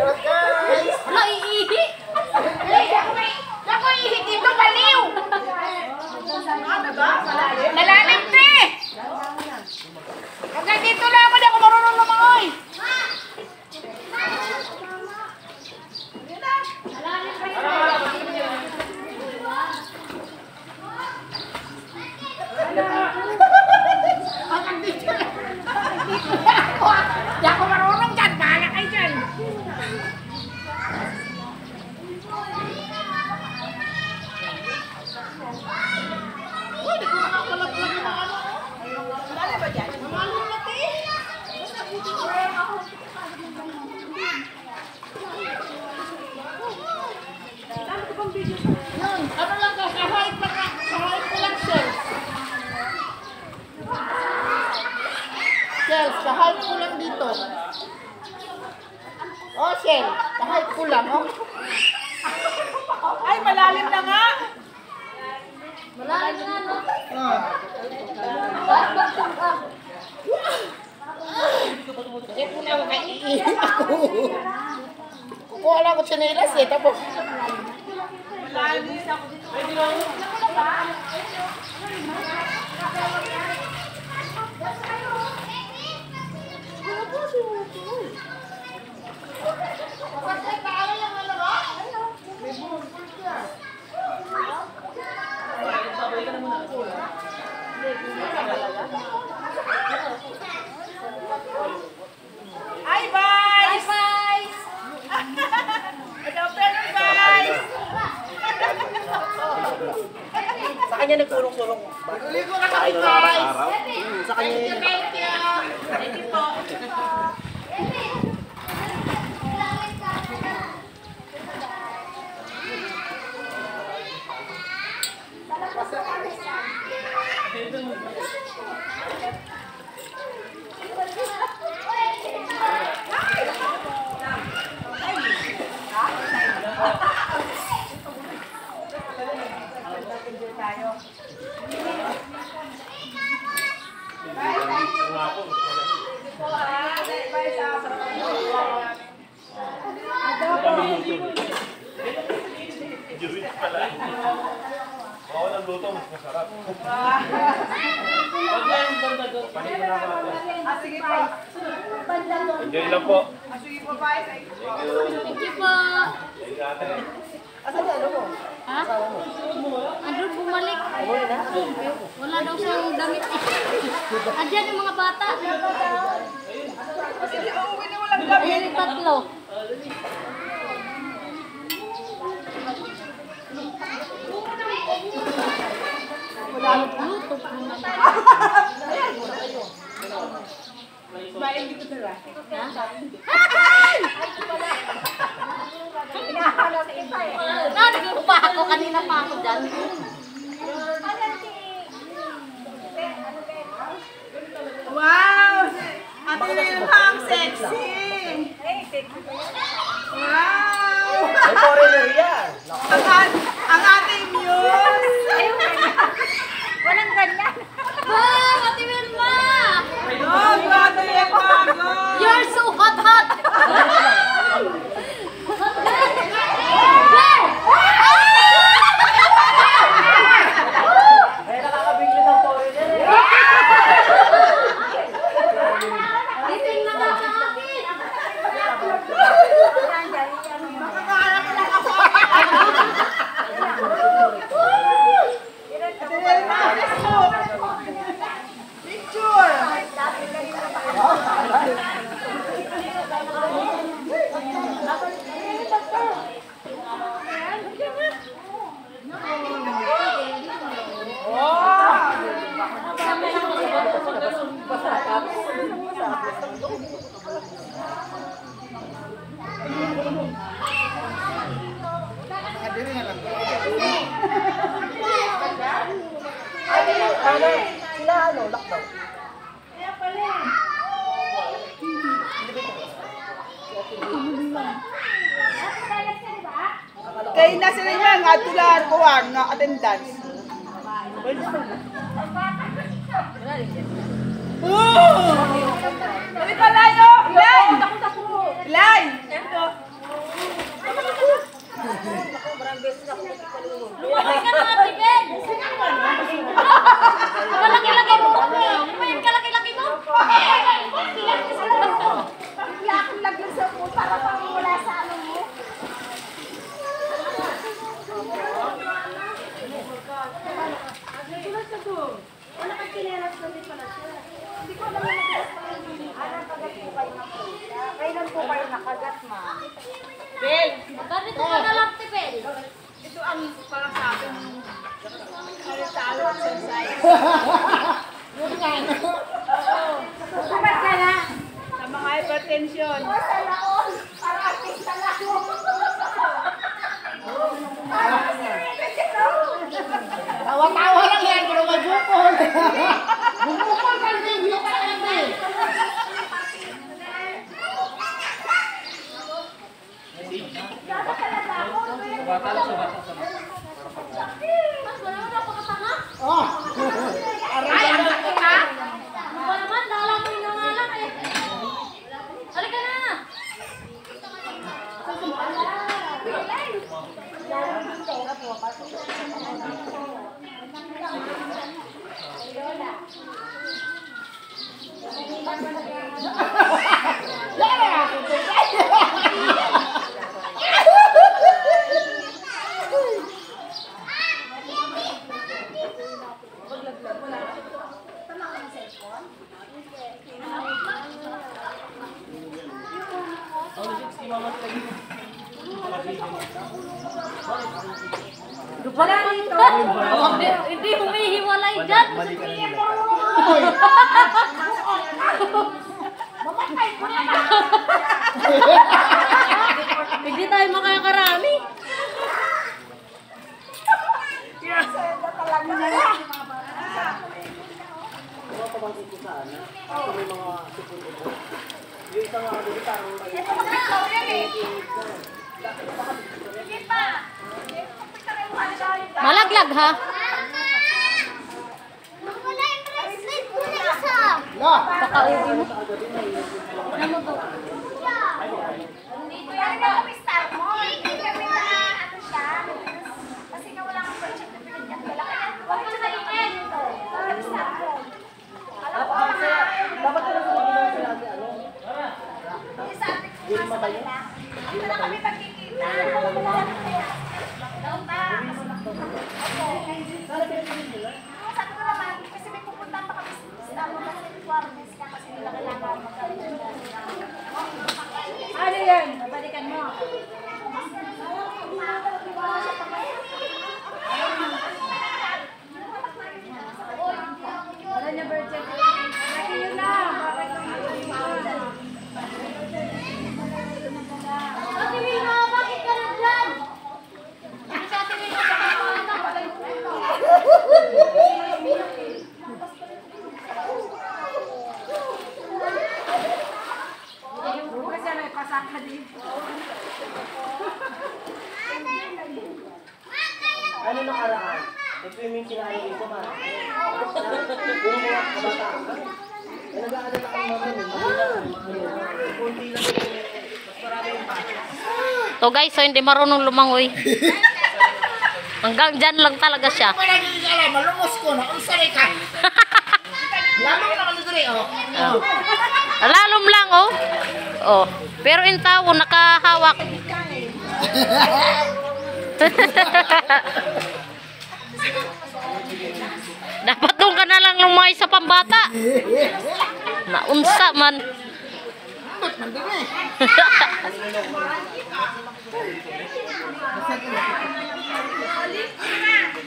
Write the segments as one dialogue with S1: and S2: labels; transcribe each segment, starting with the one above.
S1: Wala, iihi. Ako iihi dito, baliw. Malalim, te. Hanggang dito lang ako, di ako marunong lumangoy. Hanggang dito lang. Di ako marunong dyan, bahala kayo dyan. Uy, di ko nakakalaglag na ano. Wala ba dyan? Mamalo na te. Yun, ano lang ka, kahit ko lang shells. Shells, kahit ko lang dito. Oh, shell, kahit ko lang, oh.
S2: Ay, malalim na nga.
S1: Malalim na, no? Kasi po na ako kaiihin ako. Kukuha lang ako tsinelas eh, tapos.
S2: Malalim ako dito. Hi, guys!
S1: Hi, guys!
S2: Hello, friends, guys!
S3: Sa kanya nagsulong-sulong.
S1: Ligo na kami, guys!
S3: Sa kanya yun.
S1: Thank you!
S2: Thank you po.
S4: Oo, ang luto, mas masarap.
S2: Sige po.
S4: Enjoy lang po.
S2: Sige po, guys. Thank you po.
S1: Thank you po!
S3: Asan niya? Ano mo?
S1: Ha? Andun bumalik. Wala daw siyang damit eh. Andyan yung mga bata.
S2: Sige, uuwi na walang gabi.
S1: Ayan yung tatlo. Luto po na.
S2: Ismael, dito na.
S1: Narinig pa ako, kanina pa ako dyan.
S2: Wow! Ate Wilham, sexy! Wow!
S3: Ay, foreigner yan.
S2: Ang ating muse!
S1: Walang ganyan. Bang! Ate Wilma!
S2: Oh, grabe yan, bago!
S1: You're so hot, hot!
S3: Ay, nakakabigli ng foreigner eh.
S1: Gising na nga sa akin!
S2: Makakaharap lang ako! Ate Wilma, let's go! Picture!
S3: Sila ano, lockdown.
S2: Kaya na sila nga, nga tular ko nga attendance. Oh! Dali ka layo! Ilay! Ilay!
S1: Lumaki ka na, Ate Bel. Kalaki-laki mo. Ano ba yung kalaki-laki mo?
S5: Lagyan sa po para pang wala sa ano mo. Wala kang kinelas na din pala siya. Hindi ko alam na nakagat pa yung hindi. Anong kagat po kayo ng pusa? Kailan po kayo nakagat, ma'am?
S2: Bel,
S1: Ganito ka na lang, Ate Bel.
S2: ito ang para sa akin. Talo at sensay.
S5: Sabat ka na.
S2: Sa mga hypertension.
S5: O, sa laon. Para artista na ako.
S2: Tawa-tawa lang yan, pero magbukol. Bumukol ka din, yung sabi.
S1: Mas wala mo napakatanga.
S2: Oh.
S1: Ano ba naman? Dala mo yung nangalan eh. Halika na. Wala dito. Hindi humihiwalay dyan. Hindi tayo makakarami.
S3: Yung isang mga dito, parang
S1: Malaglag ha.
S2: La.
S1: Baka uwi mo.
S5: Parang kami star mo. Hindi kami na ano siya. Kasi nga wala kang budget na pinagyan. Wala kaya. Huwag mo sa ipin. Kami star mo. Alam ko mga...
S3: dapat na lang ginawa sila natin, ano?
S5: Yung sa atin kung nasa kanila. Dito na kami pagkikita. Daw ba? Sabi ko naman, kasi may pupunta pa kami sa Juarez ka kasi nila kailangan magkaroon.
S1: Ano yan? Balikan mo. Wala niya birthday. Laki yun na. Ate Wilma, bakit ka na dyan? Si Ate Wilma, bakit ka na Kasi may pasaka dito.
S3: Ano nakaraan? Nag-swimming sila ano dito, ma. Yung mga kabataan ka. Eh, nag-aaral na kang mama nun. Kunti lang yung mas marami yung pasok.
S1: To guys, so hindi marunong lumangoy. Hanggang dyan lang talaga siya.
S2: Wala din alam, malungos ko na. Ang saray ka. Lamang na kami dito, oh.
S1: Lalom lang, oh. Oh. Pero in tao, nakahawak. Dapat doon ka na lang lumay sa pambata. Naunsa man.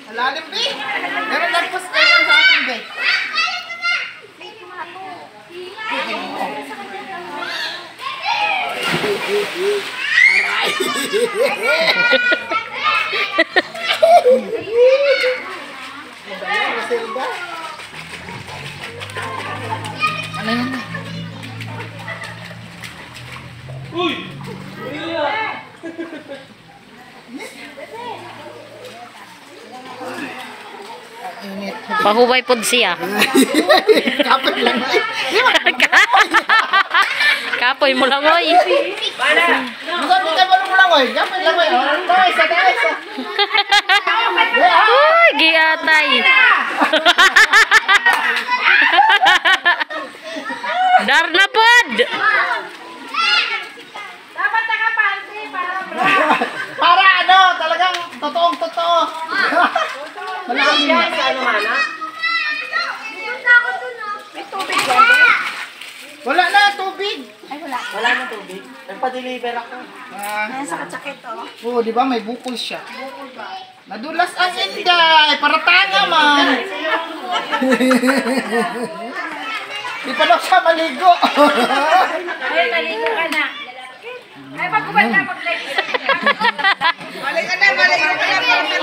S2: Malalim, be. Pero nagpas ka lang sa akin, be. Aray. Ano yan?
S4: Uy!
S1: Pahubay pod siya.
S2: Kapag lang.
S1: Kapoy mo lang, oy.
S2: Hindi ka malong lang, oy. Kapag lang, oy. Daway sa.
S1: Lagi atay. Darna pod.
S5: Dapat nakapanty para
S2: Para ano, talagang totoong totoo. Malaki
S3: Yan,
S2: na.
S3: sa ano mana?
S5: may tubig yan.
S2: Wala na, tubig.
S3: Wala nang tubig. Nagpa-deliver ako.
S2: Ah,
S5: Sa katsakit oh.
S2: oo, di ba may bukol siya. Nadulas ang Inday, para tanga man. Di pa daw siya maligo.
S5: Ay, maligo ka na. Ay, pag-ubad na, mag-like.
S2: Maligo na, maligo na.